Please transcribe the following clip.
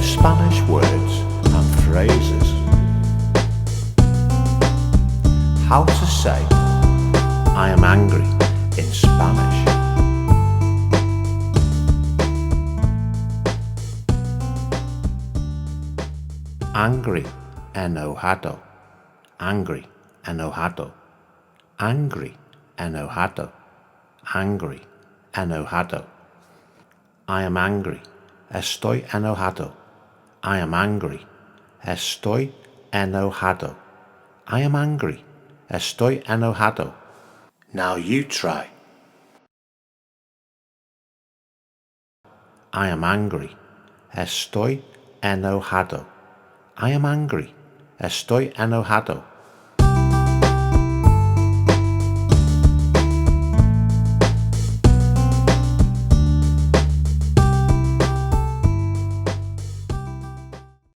Spanish words and phrases. How to say I am angry in Spanish. Angry, enojado. Angry, enojado. Angry, enojado. Angry, enojado. I am angry. Estoy enojado. I am angry. Estoy enojado. I am angry. Estoy enojado. Now you try. I am angry. Estoy enojado. I am angry. Estoy enojado.